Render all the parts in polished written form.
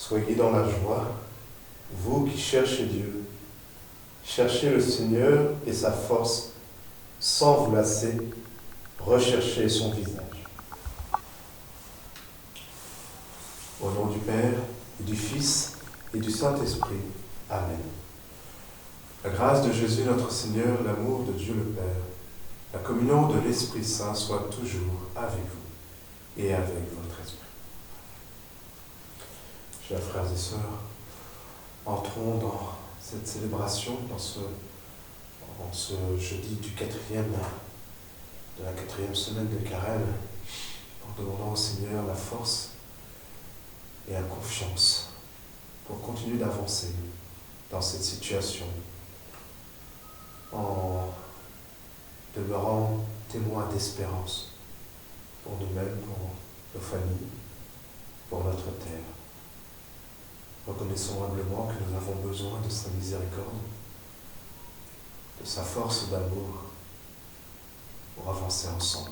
Soyez dans la joie, vous qui cherchez Dieu. Cherchez le Seigneur et sa force sans vous lasser, recherchez son visage. Au nom du Père, et du Fils, et du Saint-Esprit. Amen. La grâce de Jésus notre Seigneur, l'amour de Dieu le Père, la communion de l'Esprit Saint soit toujours avec vous et avec votre esprit. Chers frères et sœurs, entrons dans cette célébration, en ce jeudi de la quatrième semaine de Carême, en demandant au Seigneur la force et la confiance pour continuer d'avancer dans cette situation, en demeurant témoins d'espérance pour nous-mêmes, pour nos familles, pour notre terre. Reconnaissons humblement que nous avons besoin de sa miséricorde, de sa force d'amour, pour avancer ensemble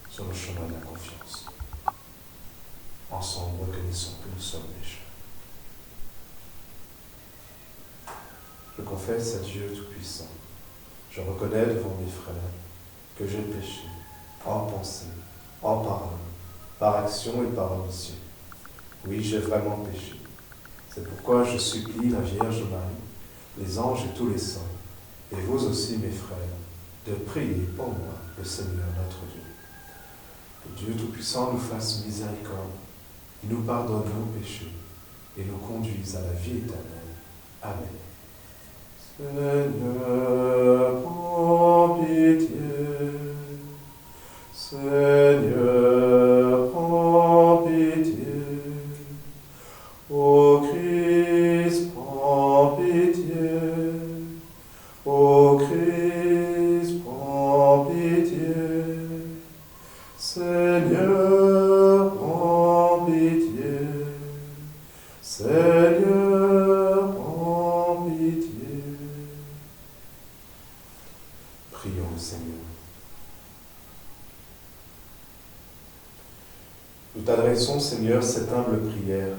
sur le chemin de la confiance. Ensemble, reconnaissons que nous sommes pécheurs. Je confesse à Dieu Tout-Puissant. Je reconnais devant mes frères que j'ai péché en pensée, en parole, par action et par omission. Oui, j'ai vraiment péché. C'est pourquoi je supplie la Vierge Marie, les anges et tous les saints, et vous aussi mes frères, de prier pour moi, le Seigneur notre Dieu. Que Dieu Tout-Puissant nous fasse miséricorde, nous pardonne nos péchés et nous conduise à la vie éternelle. Amen. Seigneur, prends pitié. Seigneur, prends pitié. Ô Christ, prends pitié. Ô Christ, prends pitié. Seigneur, prends pitié. Seigneur, prends pitié. Prions le Seigneur. Nous t'adressons, Seigneur, cette humble prière.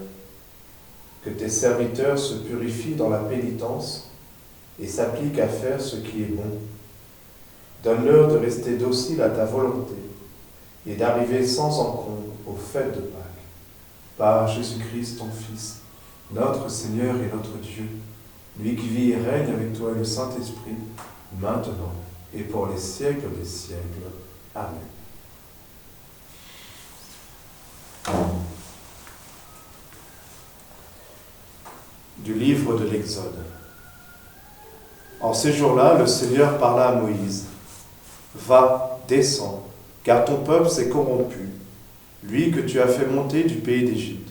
Que tes serviteurs se purifient dans la pénitence et s'appliquent à faire ce qui est bon. Donne-leur de rester dociles à ta volonté et d'arriver sans encombre aux fêtes de Pâques. Par Jésus-Christ, ton Fils, notre Seigneur et notre Dieu, lui qui vit et règne avec toi et le Saint-Esprit, maintenant et pour les siècles des siècles. Amen. Du livre de l'Exode. En ces jours-là, le Seigneur parla à Moïse. « Va, descends, car ton peuple s'est corrompu, lui que tu as fait monter du pays d'Égypte.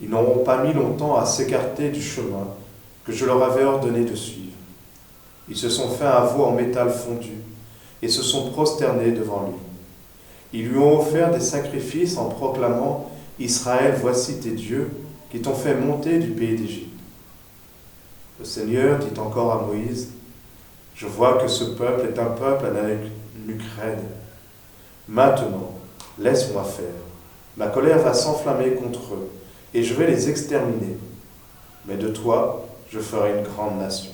Ils n'auront pas mis longtemps à s'écarter du chemin que je leur avais ordonné de suivre. Ils se sont fait un veau en métal fondu et se sont prosternés devant lui. Ils lui ont offert des sacrifices en proclamant « Israël, voici tes dieux qui t'ont fait monter du pays d'Égypte. » Le Seigneur dit encore à Moïse, « Je vois que ce peuple est un peuple à la nuque raide. Maintenant, laisse-moi faire. Ma colère va s'enflammer contre eux, et je vais les exterminer. Mais de toi, je ferai une grande nation. »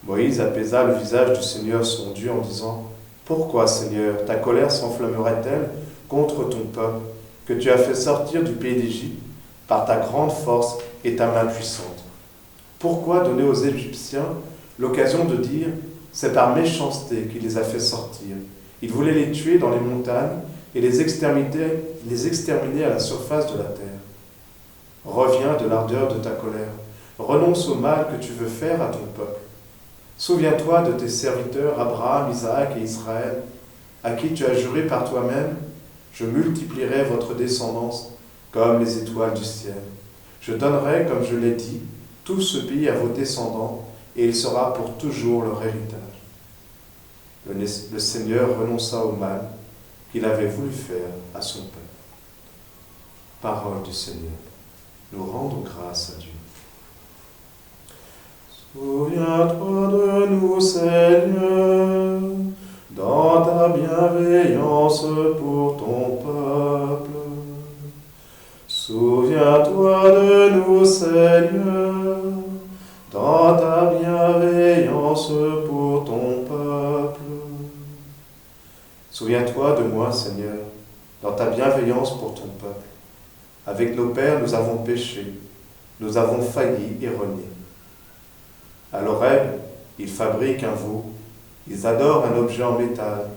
Moïse apaisa le visage du Seigneur son Dieu en disant, « Pourquoi, Seigneur, ta colère s'enflammerait-elle contre ton peuple, que tu as fait sortir du pays d'Égypte par ta grande force et ta main puissante? Pourquoi donner aux Égyptiens l'occasion de dire « C'est par méchanceté qu'il les a fait sortir. Il voulait les tuer dans les montagnes et les exterminer à la surface de la terre. Reviens de l'ardeur de ta colère. Renonce au mal que tu veux faire à ton peuple. Souviens-toi de tes serviteurs Abraham, Isaac et Israël, à qui tu as juré par toi-même « Je multiplierai votre descendance comme les étoiles du ciel. Je donnerai, comme je l'ai dit, tout ce pays à vos descendants, et il sera pour toujours leur héritage. » Le Seigneur renonça au mal qu'il avait voulu faire à son peuple. Parole du Seigneur. Nous rendons grâce à Dieu. Souviens-toi de nous, Seigneur, dans ta bienveillance pour ton peuple. Souviens-toi de nous, Seigneur, dans ta bienveillance pour ton peuple. Souviens-toi de moi, Seigneur, dans ta bienveillance pour ton peuple. Avec nos pères, nous avons péché, nous avons failli et renié. À l'Horeb, ils fabriquent un veau, ils adorent un objet en métal,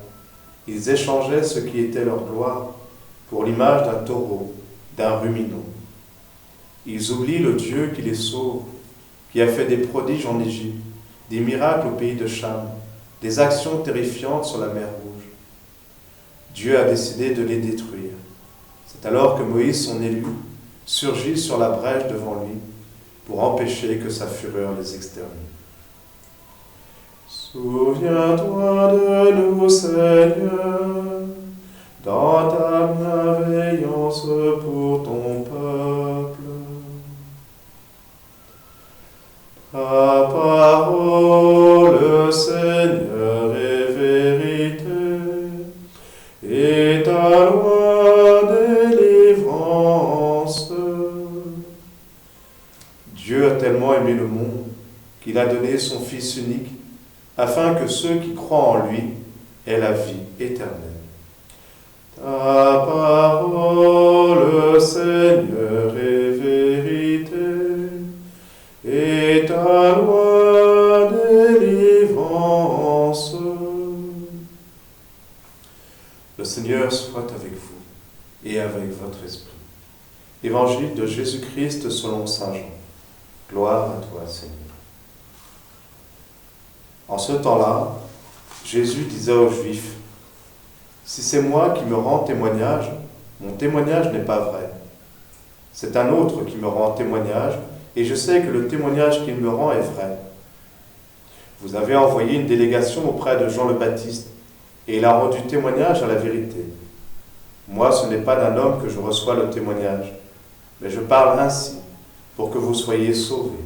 ils échangeaient ce qui était leur gloire pour l'image d'un taureau, d'un ruminant. Ils oublient le Dieu qui les sauve, qui a fait des prodiges en Égypte, des miracles au pays de Cham, des actions terrifiantes sur la mer Rouge. Dieu a décidé de les détruire. C'est alors que Moïse, son élu, surgit sur la brèche devant lui pour empêcher que sa fureur les extermine. Souviens-toi de nous, Seigneur, dans ta bienveillance pour ton peuple. Ta parole, Seigneur, est vérité, et ta loi délivrance. Dieu a tellement aimé le monde qu'il a donné son Fils unique, afin que ceux qui croient en lui aient la vie éternelle. Ta parole, Seigneur, est vérité, et ta loi délivrance. Le Seigneur soit avec vous et avec votre esprit. Évangile de Jésus-Christ selon saint Jean. Gloire à toi, Seigneur. En ce temps-là, Jésus disait aux Juifs, « Si c'est moi qui me rends témoignage, mon témoignage n'est pas vrai. C'est un autre qui me rend témoignage, et je sais que le témoignage qu'il me rend est vrai. Vous avez envoyé une délégation auprès de Jean le Baptiste, et il a rendu témoignage à la vérité. Moi, ce n'est pas d'un homme que je reçois le témoignage, mais je parle ainsi, pour que vous soyez sauvés.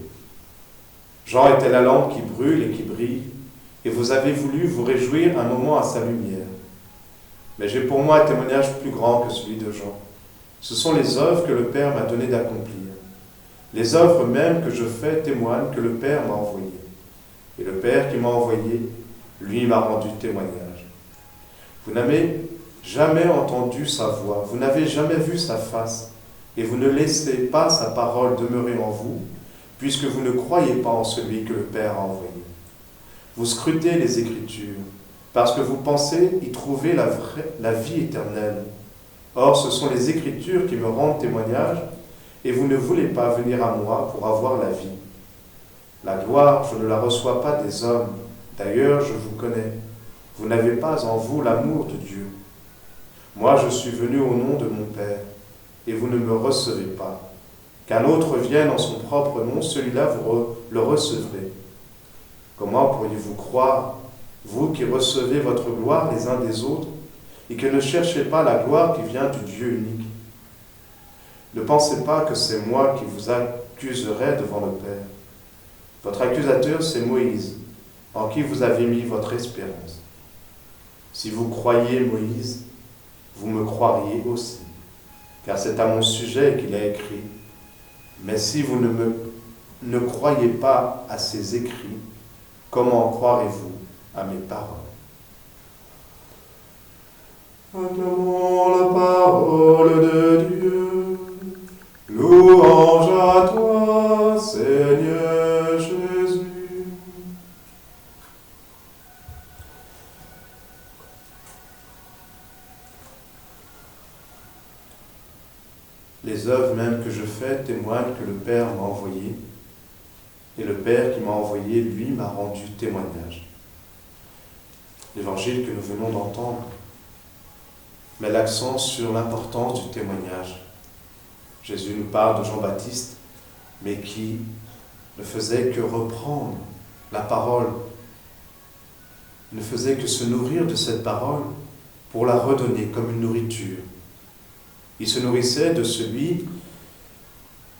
Jean était la lampe qui brûle et qui brille, et vous avez voulu vous réjouir un moment à sa lumière. Mais j'ai pour moi un témoignage plus grand que celui de Jean. Ce sont les œuvres que le Père m'a donné d'accomplir. Les œuvres mêmes que je fais témoignent que le Père m'a envoyé. Et le Père qui m'a envoyé, lui m'a rendu témoignage. Vous n'avez jamais entendu sa voix, vous n'avez jamais vu sa face, et vous ne laissez pas sa parole demeurer en vous, puisque vous ne croyez pas en celui que le Père a envoyé. Vous scrutez les Écritures, parce que vous pensez y trouver la vie éternelle. Or, ce sont les Écritures qui me rendent témoignage, et vous ne voulez pas venir à moi pour avoir la vie. La gloire, je ne la reçois pas des hommes. D'ailleurs, je vous connais. Vous n'avez pas en vous l'amour de Dieu. Moi, je suis venu au nom de mon Père, et vous ne me recevez pas. Qu'un autre vienne en son propre nom, celui-là vous le recevrez. Comment pourriez-vous croire, vous qui recevez votre gloire les uns des autres, et que ne cherchez pas la gloire qui vient du Dieu unique? Ne pensez pas que c'est moi qui vous accuserai devant le Père. Votre accusateur, c'est Moïse, en qui vous avez mis votre espérance. Si vous croyez Moïse, vous me croiriez aussi, car c'est à mon sujet qu'il a écrit. Mais si vous ne croyez pas à ses écrits, comment croirez-vous à mes paroles? Acclamons la parole de Dieu. Louange à toi, Seigneur Jésus. Les œuvres même que je fais témoignent que le Père m'a envoyé, et le Père qui m'a envoyé, lui, m'a rendu témoignage. L'évangile que nous venons d'entendre met l'accent sur l'importance du témoignage. Jésus nous parle de Jean-Baptiste, mais qui ne faisait que reprendre la parole, ne faisait que se nourrir de cette parole pour la redonner comme une nourriture. Il se nourrissait de celui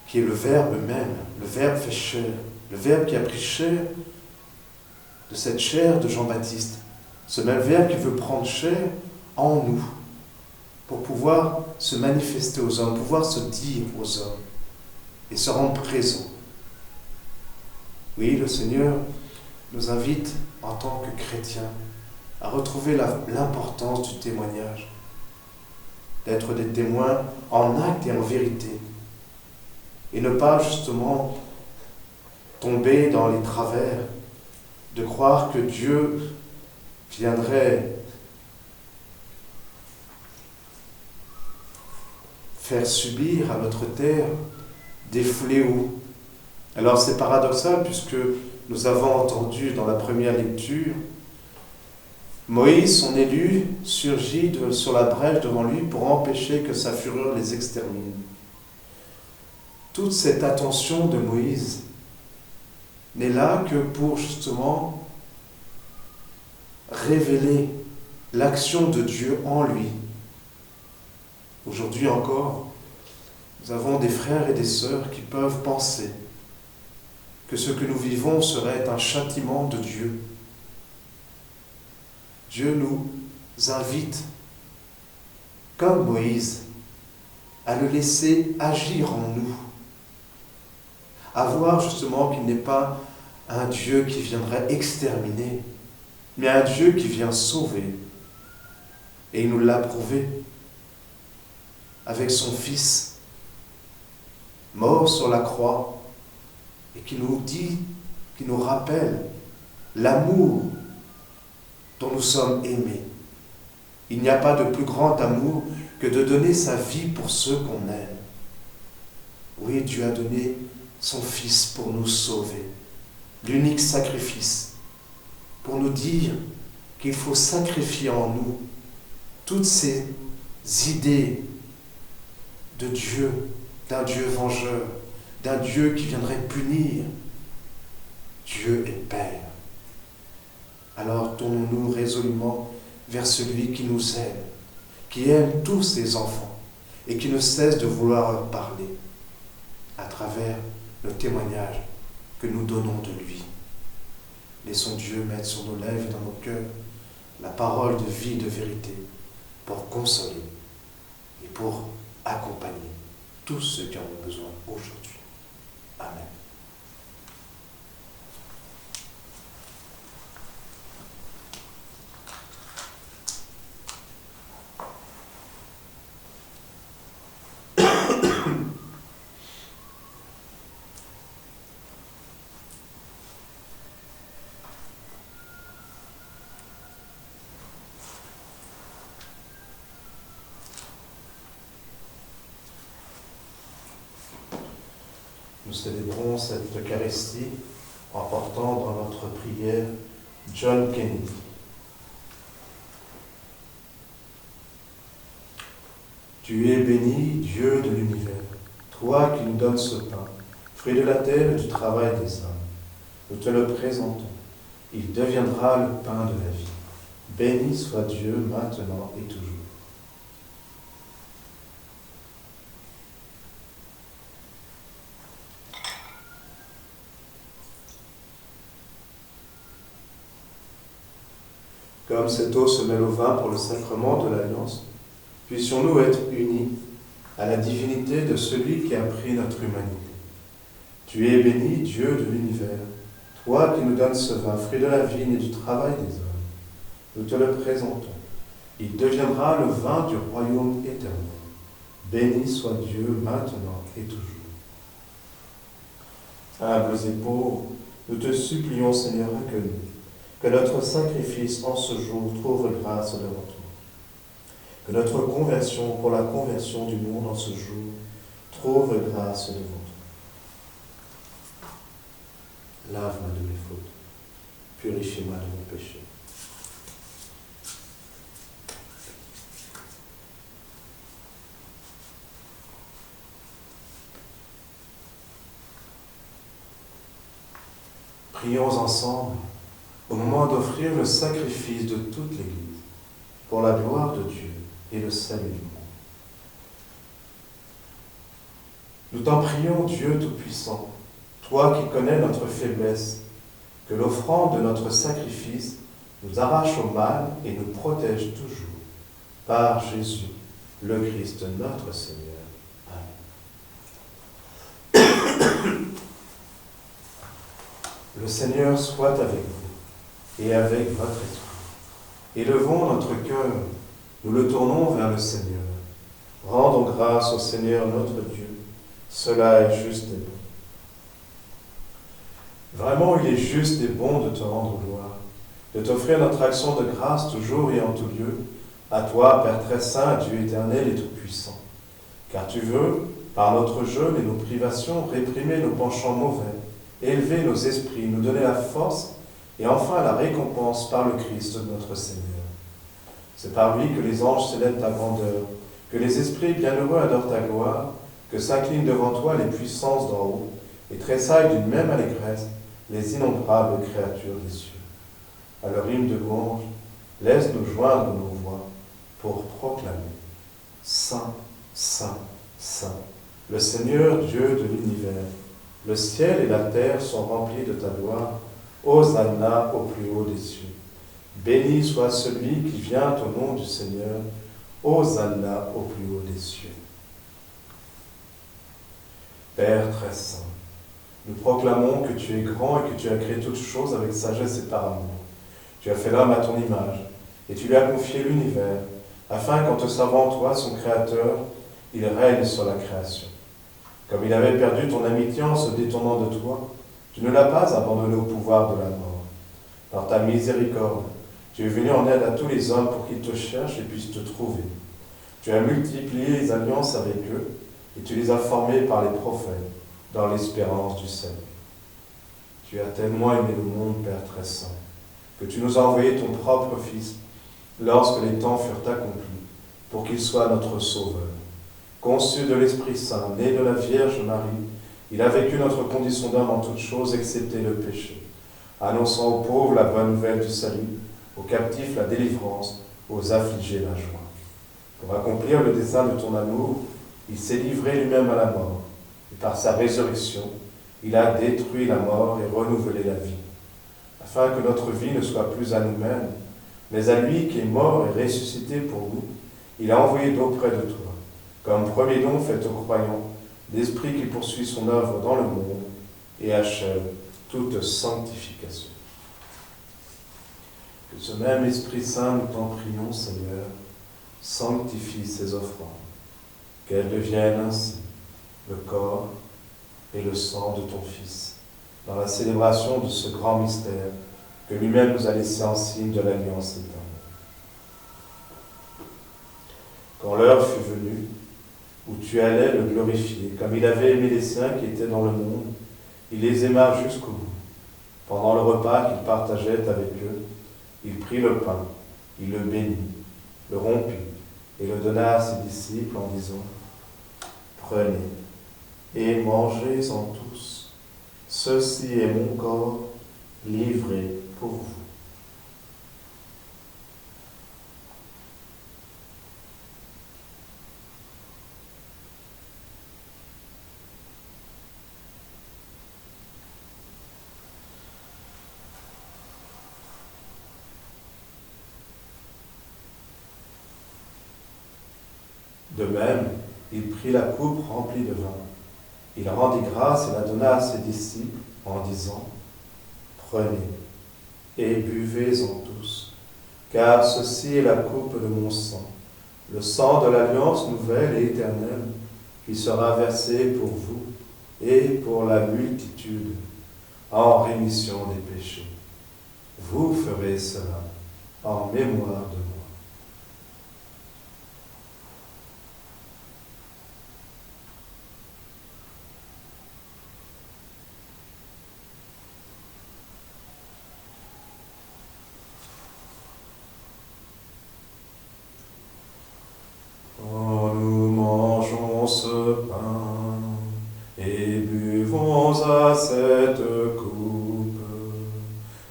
qui est le Verbe même, le Verbe fait chair, le Verbe qui a pris chair, de cette chair de Jean-Baptiste, ce même Verbe qui veut prendre chair en nous, pour pouvoir se manifester aux hommes, pouvoir se dire aux hommes et se rendre présent. Oui, le Seigneur nous invite en tant que chrétiens à retrouver l'importance du témoignage, d'être des témoins en acte et en vérité, et ne pas justement tomber dans les travers, de croire que Dieu viendrait faire subir à notre terre des fléaux. Alors c'est paradoxal puisque nous avons entendu dans la première lecture, Moïse, son élu, surgit sur la brèche devant lui pour empêcher que sa fureur les extermine. Toute cette attention de Moïse n'est là que pour justement révéler l'action de Dieu en lui. Aujourd'hui encore, nous avons des frères et des sœurs qui peuvent penser que ce que nous vivons serait un châtiment de Dieu. Dieu nous invite, comme Moïse, à le laisser agir en nous, à voir justement qu'il n'est pas un Dieu qui viendrait exterminer, mais un Dieu qui vient sauver. Et il nous l'a prouvé avec son Fils, mort sur la croix, et qui nous dit, qui nous rappelle l'amour dont nous sommes aimés. Il n'y a pas de plus grand amour que de donner sa vie pour ceux qu'on aime. Oui, Dieu a donné son Fils pour nous sauver, l'unique sacrifice, pour nous dire qu'il faut sacrifier en nous toutes ces idées de Dieu, d'un Dieu vengeur, d'un Dieu qui viendrait punir. Dieu est Père. Alors tournons-nous résolument vers celui qui nous aime, qui aime tous ses enfants et qui ne cesse de vouloir leur parler à travers le témoignage que nous donnons de lui. Laissons Dieu mettre sur nos lèvres et dans nos cœurs la parole de vie et de vérité pour consoler et pour accompagner tous ceux qui en ont besoin aujourd'hui. Amen. Nous célébrons cette Eucharistie en portant dans notre prière John Kennedy. Tu es béni, Dieu de l'univers, toi qui nous donnes ce pain, fruit de la terre et du travail des hommes. Nous te le présentons. Il deviendra le pain de la vie. Béni soit Dieu maintenant et toujours. Comme cette eau se mêle au vin pour le sacrement de l'Alliance, puissions-nous être unis à la divinité de celui qui a pris notre humanité. Tu es béni, Dieu de l'univers, toi qui nous donnes ce vin, fruit de la vigne et du travail des hommes. Nous te le présentons. Il deviendra le vin du royaume éternel. Béni soit Dieu maintenant et toujours. Humbles et pauvres, nous te supplions, Seigneur, que notre sacrifice en ce jour trouve grâce devant toi. Que notre conversion pour la conversion du monde en ce jour trouve grâce devant toi. Lave-moi de mes fautes, purifie-moi de mon péché. Prions ensemble au moment d'offrir le sacrifice de toute l'Église pour la gloire de Dieu et le salut du monde. Nous t'en prions, Dieu Tout-Puissant, toi qui connais notre faiblesse, que l'offrande de notre sacrifice nous arrache au mal et nous protège toujours. Par Jésus, le Christ notre Seigneur. Amen. Le Seigneur soit avec vous et avec votre esprit. Élevons notre cœur, nous le tournons vers le Seigneur. Rendons grâce au Seigneur notre Dieu, cela est juste et bon. Vraiment, il est juste et bon de te rendre gloire, de t'offrir notre action de grâce toujours et en tout lieu, à toi, Père très saint, Dieu éternel et tout-puissant. Car tu veux, par notre jeûne et nos privations, réprimer nos penchants mauvais, élever nos esprits, nous donner la force et enfin la récompense par le Christ notre Seigneur. C'est par lui que les anges célèbrent ta grandeur, que les esprits bienheureux adorent ta gloire, que s'inclinent devant toi les puissances d'en haut et tressaillent d'une même allégresse les innombrables créatures des cieux. À leur hymne de louange, laisse-nous joindre nos voix pour proclamer Saint, Saint, Saint, le Seigneur Dieu de l'univers. Le ciel et la terre sont remplis de ta gloire. Hosanna au plus haut des cieux. Béni soit celui qui vient au nom du Seigneur. Hosanna au plus haut des cieux. Père très saint, nous proclamons que tu es grand et que tu as créé toutes choses avec sagesse et par amour. Tu as fait l'homme à ton image et tu lui as confié l'univers, afin qu'en te servant toi, son Créateur, il règne sur la création. Comme il avait perdu ton amitié en se détournant de toi, tu ne l'as pas abandonné au pouvoir de la mort. Par ta miséricorde, tu es venu en aide à tous les hommes pour qu'ils te cherchent et puissent te trouver. Tu as multiplié les alliances avec eux et tu les as formés par les prophètes dans l'espérance du salut. Tu as tellement aimé le monde, Père très saint, que tu nous as envoyé ton propre Fils lorsque les temps furent accomplis, pour qu'il soit notre Sauveur. Conçu de l'Esprit Saint, né de la Vierge Marie, il a vécu notre condition d'homme en toutes choses, excepté le péché, annonçant aux pauvres la bonne nouvelle du salut, aux captifs la délivrance, aux affligés la joie. Pour accomplir le dessein de ton amour, il s'est livré lui-même à la mort, et par sa résurrection, il a détruit la mort et renouvelé la vie, afin que notre vie ne soit plus à nous-mêmes, mais à lui qui est mort et ressuscité pour nous, il a envoyé d'auprès de toi, comme premier don fait aux croyants, l'Esprit qui poursuit son œuvre dans le monde et achève toute sanctification. Que ce même Esprit Saint, nous t'en prions, Seigneur, sanctifie ces offrandes, qu'elles deviennent ainsi le corps et le sang de ton Fils, dans la célébration de ce grand mystère que lui-même nous a laissé en signe de l'alliance éternelle. Quand l'heure fut venue, où tu allais le glorifier, comme il avait aimé les siens qui étaient dans le monde, il les aima jusqu'au bout. Pendant le repas qu'il partageait avec eux, il prit le pain, il le bénit, le rompit et le donna à ses disciples en disant « Prenez et mangez-en tous, ceci est mon corps livré pour vous. » De même, il prit la coupe remplie de vin. Il rendit grâce et la donna à ses disciples en disant « Prenez et buvez-en tous, car ceci est la coupe de mon sang, le sang de l'alliance nouvelle et éternelle, qui sera versé pour vous et pour la multitude en rémission des péchés. Vous ferez cela en mémoire de moi. » Quand nous mangeons ce pain et buvons à cette coupe,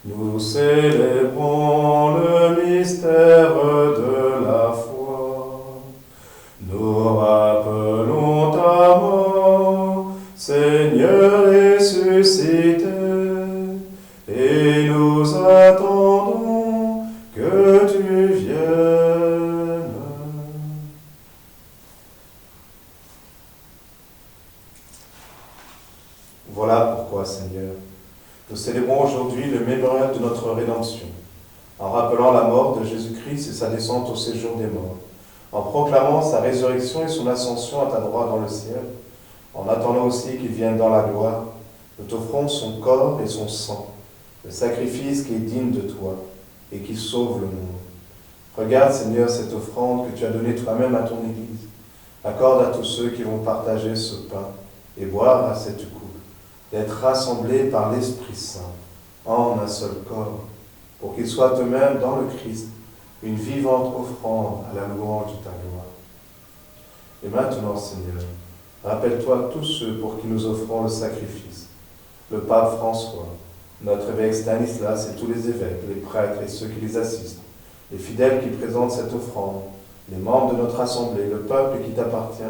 nous célébrons le mystère de la foi. Nous rappelons ta mort, Seigneur ressuscité, et nous attendons que tu viennes. de notre rédemption, en rappelant la mort de Jésus-Christ et sa descente au séjour des morts, en proclamant sa résurrection et son ascension à ta droite dans le ciel, en attendant aussi qu'il vienne dans la gloire, nous t'offrons son corps et son sang, le sacrifice qui est digne de toi et qui sauve le monde. Regarde, Seigneur, cette offrande que tu as donnée toi-même à ton Église. Accorde à tous ceux qui vont partager ce pain et boire à cette coupe, d'être rassemblés par l'Esprit Saint en un seul corps, pour qu'ils soient eux-mêmes dans le Christ une vivante offrande à la louange de ta gloire. Et maintenant, Seigneur, rappelle-toi tous ceux pour qui nous offrons le sacrifice, le pape François, notre évêque Stanislas et tous les évêques, les prêtres et ceux qui les assistent, les fidèles qui présentent cette offrande, les membres de notre assemblée, le peuple qui t'appartient,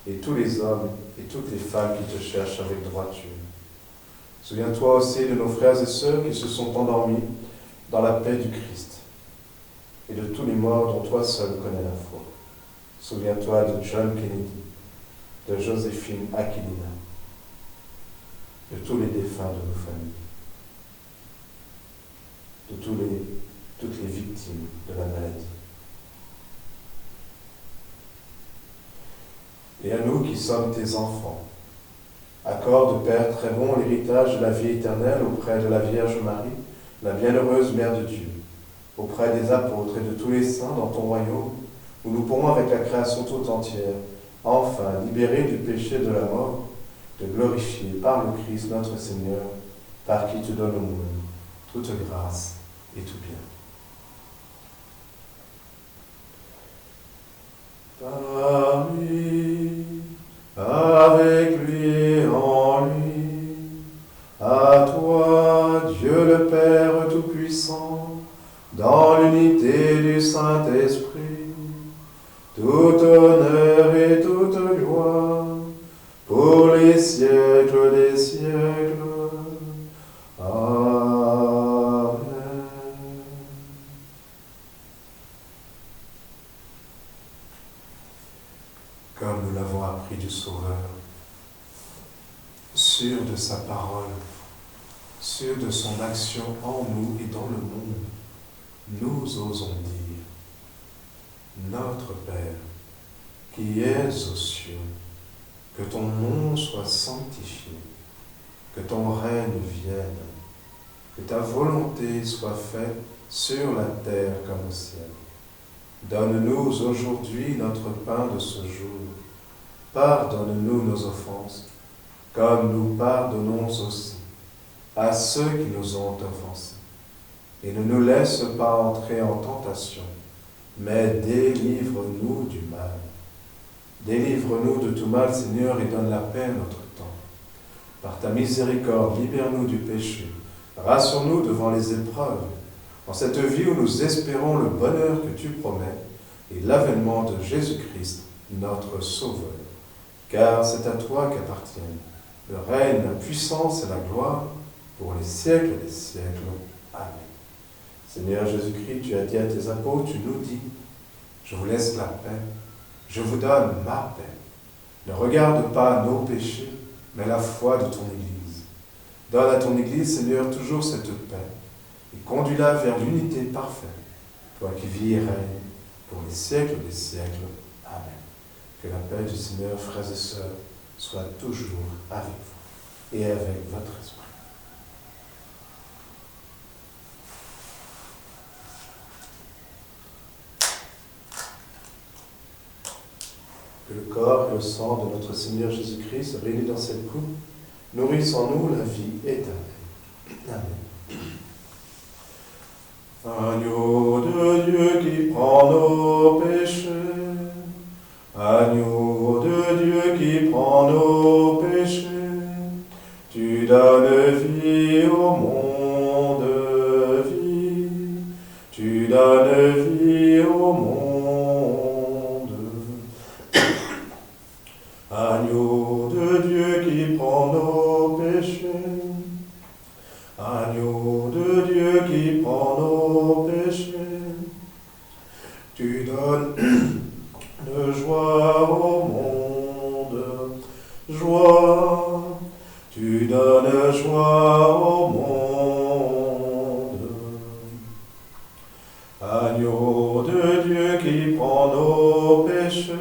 et tous les hommes et toutes les femmes qui te cherchent avec droiture. Souviens-toi aussi de nos frères et sœurs qui se sont endormis dans la paix du Christ, et de tous les morts dont toi seul connais la foi. Souviens-toi de John Kennedy, de Joséphine Aquilina, de tous les défunts de nos familles, de toutes les victimes de la maladie. Et à nous qui sommes tes enfants, accorde, Père très bon, l'héritage de la vie éternelle auprès de la Vierge Marie, la bienheureuse Mère de Dieu, auprès des apôtres et de tous les saints dans ton royaume, où nous pourrons avec la création toute entière, enfin, libérés du péché de la mort, te glorifier par le Christ notre Seigneur, par qui tu donnes au monde toute grâce et tout bien. Par lui, avec lui et en lui, à toi, Dieu le Père Tout-Puissant, dans l'unité du Saint-Esprit, tout honneur et toute gloire, pour les siècles des siècles. Amen. Comme nous l'avons appris du Sauveur, sûr de sa parole, sûr de son action en nous et dans le monde, nous osons dire: Notre Père, qui es aux cieux, que ton nom soit sanctifié, que ton règne vienne, que ta volonté soit faite sur la terre comme au ciel. Donne-nous aujourd'hui notre pain de ce jour. Pardonne-nous nos offenses, comme nous pardonnons aussi à ceux qui nous ont offensés. Et ne nous laisse pas entrer en tentation, mais délivre-nous du mal. Délivre-nous de tout mal, Seigneur, et donne la paix à notre temps. Par ta miséricorde, libère-nous du péché. Rassure-nous devant les épreuves, en cette vie où nous espérons le bonheur que tu promets et l'avènement de Jésus-Christ, notre Sauveur. Car c'est à toi qu'appartiennent le règne, la puissance et la gloire pour les siècles des siècles. Amen. Seigneur Jésus-Christ, tu as dit à tes apôtres, tu nous dis: je vous laisse la paix, je vous donne ma paix. Ne regarde pas nos péchés, mais la foi de ton Église. Donne à ton Église, Seigneur, toujours cette paix, et conduis-la vers l'unité parfaite, toi qui vis et règnes pour les siècles des siècles. Amen. Que la paix du Seigneur, frères et sœurs, soit toujours avec vous et avec votre esprit. Que le corps et le sang de notre Seigneur Jésus-Christ, réunis dans cette coupe, nourrissent en nous la vie éternelle. Amen. Agneau de Dieu qui prend nos péchés, agneau de Dieu qui prend nos péchés, tu donnes vie au monde, vie, tu donnes vie au monde. Agneau de Dieu qui prend nos péchés, agneau de Dieu qui prend nos péchés, tu donnes de joie au monde, joie, tu donnes joie au monde, Agneau de Dieu qui prend nos péchés,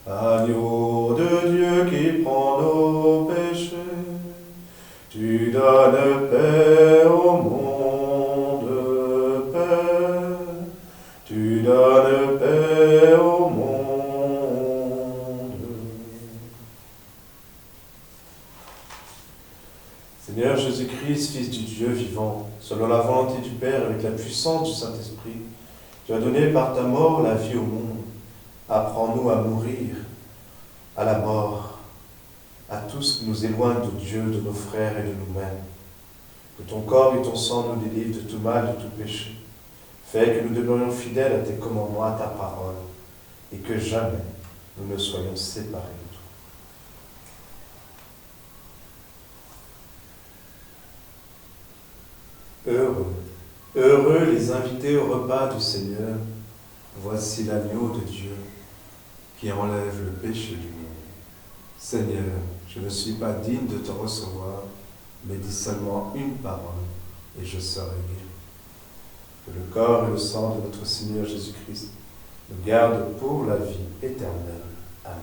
agneau de Dieu qui prend nos péchés, tu donnes paix au monde, paix, tu donnes paix au monde. Seigneur Jésus-Christ, Fils du Dieu vivant, selon la volonté du Père, avec la puissance du Saint-Esprit, tu as donné par ta mort la vie au monde. Apprends-nous à mourir à la mort, à tout ce qui nous éloigne de Dieu, de nos frères et de nous-mêmes. Que ton corps et ton sang nous délivrent de tout mal, de tout péché. Fais que nous demeurions fidèles à tes commandements, à ta parole, et que jamais nous ne soyons séparés de toi. Heureux, heureux les invités au repas du Seigneur. Voici l'agneau de Dieu qui enlève le péché du monde. Seigneur, je ne suis pas digne de te recevoir, mais dis seulement une parole et je serai guéri. Que le corps et le sang de notre Seigneur Jésus-Christ nous gardent pour la vie éternelle. Amen.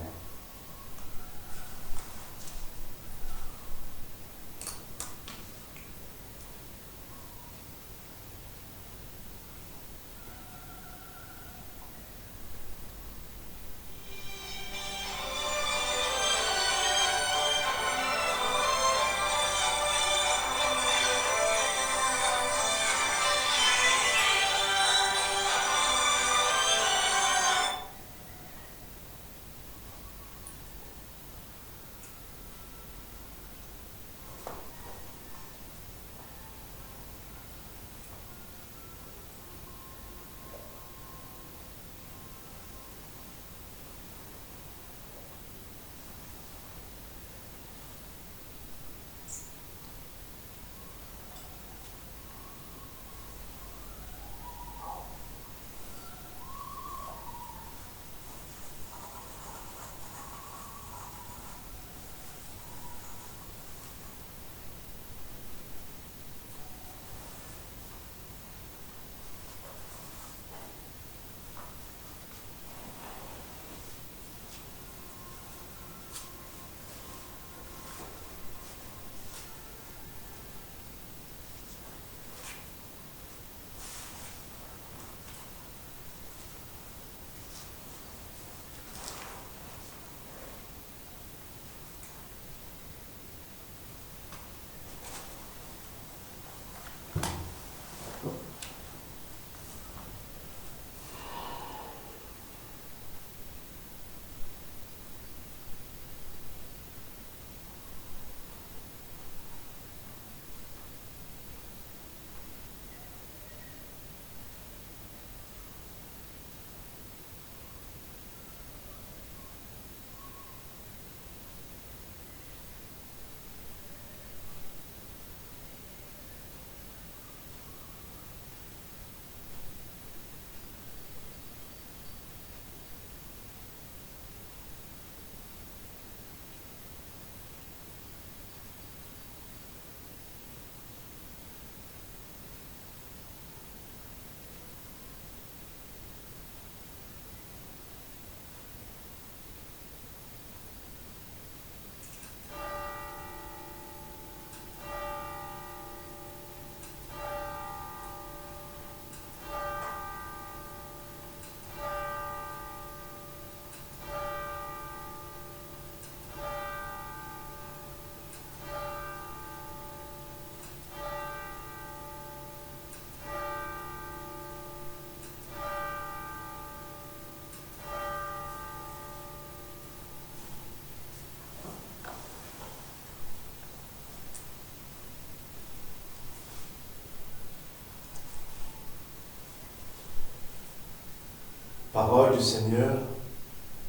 Parole du Seigneur,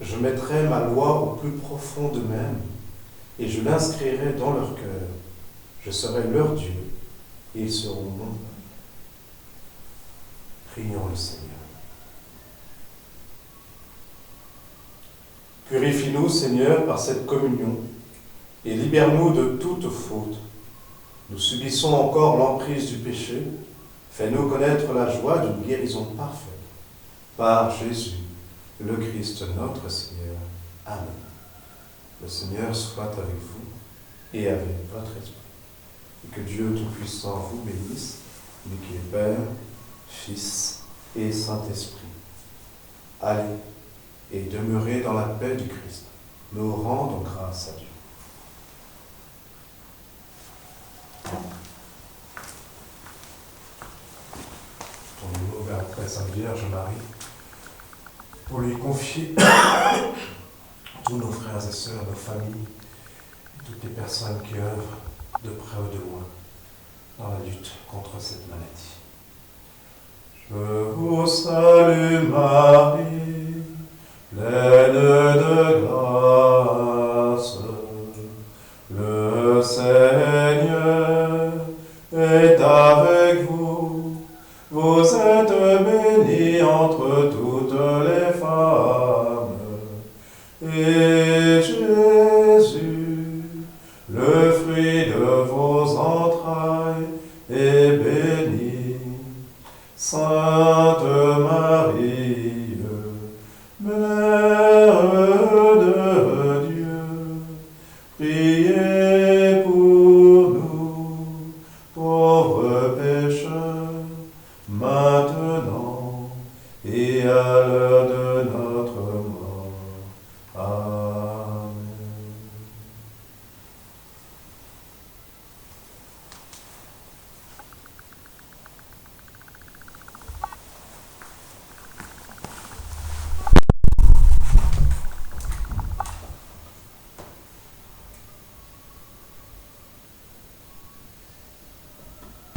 je mettrai ma loi au plus profond d'eux-mêmes et je l'inscrirai dans leur cœur. Je serai leur Dieu et ils seront mon peuple. Prions le Seigneur. Purifie-nous, Seigneur, par cette communion et libère-nous de toute faute. Nous subissons encore l'emprise du péché Fais-nous connaître la joie d'une guérison parfaite. Par Jésus, le Christ notre Seigneur. Amen. Le Seigneur soit avec vous et avec votre esprit. Et que Dieu Tout-Puissant vous bénisse, lui qui est Père, Fils et Saint-Esprit. Allez et demeurez dans la paix du Christ. Nous rendons grâce à Dieu. Tournez-nous vers la Sainte Vierge Marie pour lui confier tous nos frères et sœurs, nos familles, et toutes les personnes qui œuvrent de près ou de loin dans la lutte contre cette maladie. Je vous salue Marie, pleine de grâce, le Seigneur est avec vous. Vous êtes bénie entre toutes les femmes, et Jésus, le fruit de vos entrailles, est béni. Sainte Marie, Mère de Dieu, priez pour nous, pauvres pécheurs, maintenant et à l'heure